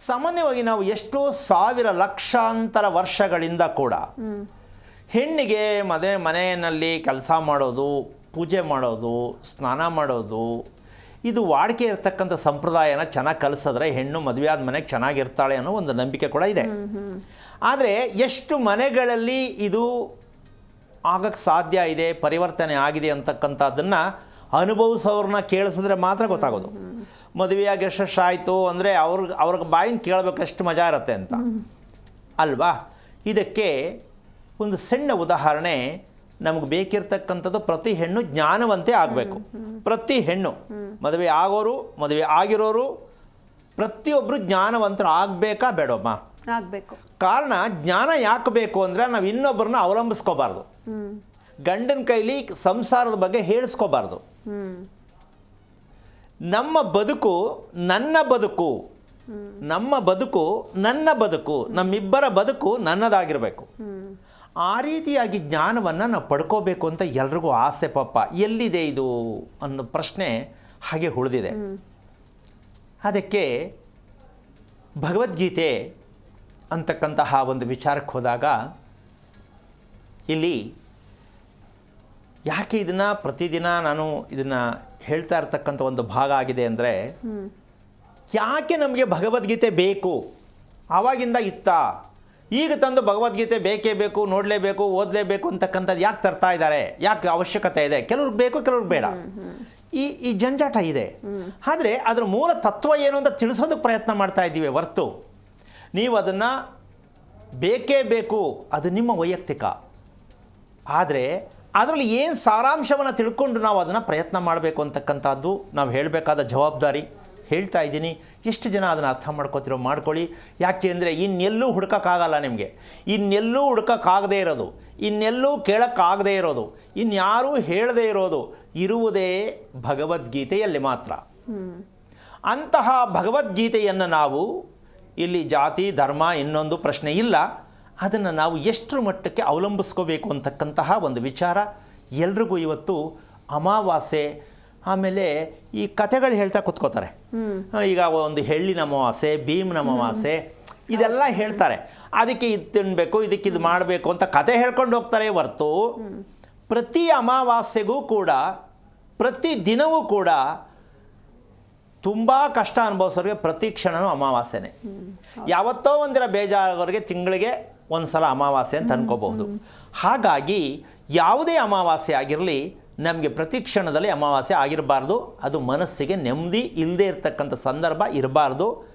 ಸಾಮಾನ್ಯವಾಗಿ ನಾವು ಎಷ್ಟೋ ಸಾವಿರ ಲಕ್ಷಾಂತರ ವರ್ಷಗಳಿಂದ ಕೂಡ ಹೆಣ್ಣಿಗೆ ಮನೆಯಲ್ಲಿ ಕೆಲಸ ಮಾಡೋದು, ಪೂಜೆ ಮಾಡೋದು, ಸ್ನಾನ ಮಾಡೋದು, ಇದು ವಾಡಿಕೆ ಇರತಕ್ಕಂಥ ಸಂಪ್ರದಾಯನ ಚೆನ್ನಾಗಿ ಕಲಿಸಿದ್ರೆ ಹೆಣ್ಣು ಮದುವೆ ಆದ ಮನೆಗೆ ಚೆನ್ನಾಗಿರ್ತಾಳೆ ಅನ್ನೋ ಒಂದು ನಂಬಿಕೆ ಕೂಡ ಇದೆ. ಆದರೆ ಎಷ್ಟು ಮನೆಗಳಲ್ಲಿ ಇದು ಆಗಕ್ಕೆ ಸಾಧ್ಯ ಇದೆ, ಪರಿವರ್ತನೆ ಆಗಿದೆ ಅಂತಕ್ಕಂಥದ್ದನ್ನು ಅನುಭವಿಸೋರನ್ನ ಕೇಳಿಸಿದ್ರೆ ಮಾತ್ರ ಗೊತ್ತಾಗೋದು. ಮದುವೆಯಾಗಿ ಎಷ್ಟು ವರ್ಷ ಆಯಿತು ಅಂದರೆ ಅವ್ರಿಗೆ ಬಾಯಿಂದ ಕೇಳಬೇಕು ಎಷ್ಟು ಮಜಾ ಇರುತ್ತೆ ಅಂತ ಅಲ್ವಾ. ಇದಕ್ಕೆ ಒಂದು ಸಣ್ಣ ಉದಾಹರಣೆ ನಮಗೆ ಬೇಕಿರ್ತಕ್ಕಂಥದ್ದು, ಪ್ರತಿ ಹೆಣ್ಣು ಜ್ಞಾನವಂತೆ ಆಗಬೇಕು. ಪ್ರತಿ ಹೆಣ್ಣು ಮದುವೆ ಆಗೋರು, ಮದುವೆ ಆಗಿರೋರು ಪ್ರತಿಯೊಬ್ಬರು ಜ್ಞಾನವಂತರು ಆಗಬೇಕಾ ಬೇಡಮ್ಮ? ಆಗಬೇಕು. ಕಾರಣ ಜ್ಞಾನ ಯಾಕೆ ಬೇಕು ಅಂದರೆ ನಾವು ಇನ್ನೊಬ್ಬರನ್ನ ಅವಲಂಬಿಸ್ಕೋಬಾರ್ದು, ಗಂಡನ ಕೈಲಿ ಸಂಸಾರದ ಬಗ್ಗೆ ಹೇಳಿಸ್ಕೋಬಾರ್ದು. ನಮ್ಮ ಬದುಕು ನನ್ನ ಬದುಕು, ನಮ್ಮ ಬದುಕು ನನ್ನ ಬದುಕು, ನಮ್ಮಿಬ್ಬರ ಬದುಕು ನನ್ನದಾಗಿರಬೇಕು. ಆ ರೀತಿಯಾಗಿ ಜ್ಞಾನವನ್ನು ನಾವು ಪಡ್ಕೋಬೇಕು ಅಂತ ಎಲ್ರಿಗೂ ಆಸೆ. ಪಾಪ ಎಲ್ಲಿದೆ ಇದು ಅನ್ನೋ ಪ್ರಶ್ನೆ ಹಾಗೆ ಉಳಿದಿದೆ. ಅದಕ್ಕೆ ಭಗವದ್ಗೀತೆ ಅಂತಕ್ಕಂತಹ ಒಂದು ವಿಚಾರಕ್ಕೆ ಹೋದಾಗ ಇಲ್ಲಿ ಯಾಕೆ ಇದನ್ನು ಪ್ರತಿದಿನ ನಾನು ಇದನ್ನು ಹೇಳ್ತಾ ಇರ್ತಕ್ಕಂಥ ಒಂದು ಭಾಗ ಆಗಿದೆ ಅಂದರೆ, ಯಾಕೆ ನಮಗೆ ಭಗವದ್ಗೀತೆ ಬೇಕು? ಆವಾಗಿಂದ ಈಗ ತಂದು ಭಗವದ್ಗೀತೆ ಬೇಕೇ ಬೇಕು, ನೋಡಲೇಬೇಕು, ಓದಲೇಬೇಕು ಅಂತಕ್ಕಂಥದ್ದು ಯಾಕೆ ತರ್ತಾ ಇದ್ದಾರೆ? ಯಾಕೆ ಅವಶ್ಯಕತೆ ಇದೆ? ಕೆಲವ್ರಿಗೆ ಬೇಕು, ಕೆಲವ್ರಿಗೆ ಬೇಡ. ಈ ಜಂಜಾಟ ಇದೆ. ಆದರೆ ಅದರ ಮೂಲ ತತ್ವ ಏನು ಅಂತ ತಿಳಿಸೋದಕ್ಕೆ ಪ್ರಯತ್ನ ಮಾಡ್ತಾ ಇದ್ದೀವಿ ಹೊರತು, ನೀವು ಅದನ್ನು ಬೇಕೇ ಬೇಕು, ಅದು ನಿಮ್ಮ ವೈಯಕ್ತಿಕ. ಆದರೆ ಅದರಲ್ಲಿ ಏನು ಸಾರಾಂಶವನ್ನು ತಿಳ್ಕೊಂಡು ನಾವು ಅದನ್ನು ಪ್ರಯತ್ನ ಮಾಡಬೇಕು ಅಂತಕ್ಕಂಥದ್ದು ನಾವು ಹೇಳಬೇಕಾದ ಜವಾಬ್ದಾರಿ. ಹೇಳ್ತಾ ಇದ್ದೀನಿ, ಎಷ್ಟು ಜನ ಅದನ್ನು ಅರ್ಥ ಮಾಡ್ಕೋತಿರೋ ಮಾಡ್ಕೊಳ್ಳಿ. ಯಾಕೆ ಅಂದರೆ ಇನ್ನೆಲ್ಲೂ ಹುಡ್ಕೋಕ್ಕಾಗಲ್ಲ ನಿಮಗೆ, ಇನ್ನೆಲ್ಲೂ ಹುಡ್ಕೋಕ್ಕಾಗದೇ ಇರೋದು, ಇನ್ನೆಲ್ಲೂ ಕೇಳೋಕ್ಕಾಗದೇ ಇರೋದು, ಇನ್ಯಾರೂ ಹೇಳದೇ ಇರೋದು ಇರುವುದೇ ಭಗವದ್ಗೀತೆಯಲ್ಲಿ ಮಾತ್ರ. ಅಂತಹ ಭಗವದ್ಗೀತೆಯನ್ನು ನಾವು ಇಲ್ಲಿ ಜಾತಿ ಧರ್ಮ ಇನ್ನೊಂದು ಪ್ರಶ್ನೆ ಇಲ್ಲ, ಅದನ್ನು ನಾವು ಎಷ್ಟರ ಮಟ್ಟಕ್ಕೆ ಅವಲಂಬಿಸ್ಕೋಬೇಕು ಅಂತಕ್ಕಂತಹ ಒಂದು ವಿಚಾರ ಎಲ್ರಿಗೂ ಇವತ್ತು ಅಮಾವಾಸ್ಯೆ, ಆಮೇಲೆ ಈ ಕಥೆಗಳು ಹೇಳ್ತಾ ಕೂತ್ಕೋತಾರೆ. ಈಗ ಒಂದು ಹೆಳ್ಳಿನ ಅಮಾವಾಸ್ಯೆ, ಭೀಮನ ಅಮಾವಾಸ್ಯೆ ಇದೆಲ್ಲ ಹೇಳ್ತಾರೆ. ಅದಕ್ಕೆ ಇದು ತಿನ್ನಬೇಕು, ಇದಕ್ಕೆ ಇದು ಮಾಡಬೇಕು ಅಂತ ಕತೆ ಹೇಳ್ಕೊಂಡು ಹೋಗ್ತಾರೆ ಹೊರತು, ಪ್ರತಿ ಅಮಾವಾಸ್ಯೆಗೂ ಕೂಡ ಪ್ರತಿ ದಿನವೂ ಕೂಡ ತುಂಬ ಕಷ್ಟ ಅನುಭವಿಸೋರಿಗೆ ಪ್ರತಿ ಕ್ಷಣವೂ ಅಮಾವಾಸ್ಯೆನೇ. ಯಾವತ್ತೋ ಒಂದಿನ ಬೇಜಾರಾಗೋರಿಗೆ ತಿಂಗಳಿಗೆ ಒಂದು ಸಲ ಅಮಾವಾಸ್ಯೆ ಅಂತ ಅನ್ಕೋಬಹುದು. ಹಾಗಾಗಿ ಯಾವುದೇ ಅಮಾವಾಸ್ಯೆ ಆಗಿರಲಿ, ನಮಗೆ ಪ್ರತಿ ಕ್ಷಣದಲ್ಲಿ ಅಮಾವಾಸ್ಯೆ ಆಗಿರಬಾರ್ದು. ಅದು ಮನಸ್ಸಿಗೆ ನೆಮ್ಮದಿ ಇಲ್ಲದೆ ಇರತಕ್ಕಂಥ ಸಂದರ್ಭ ಇರಬಾರ್ದು.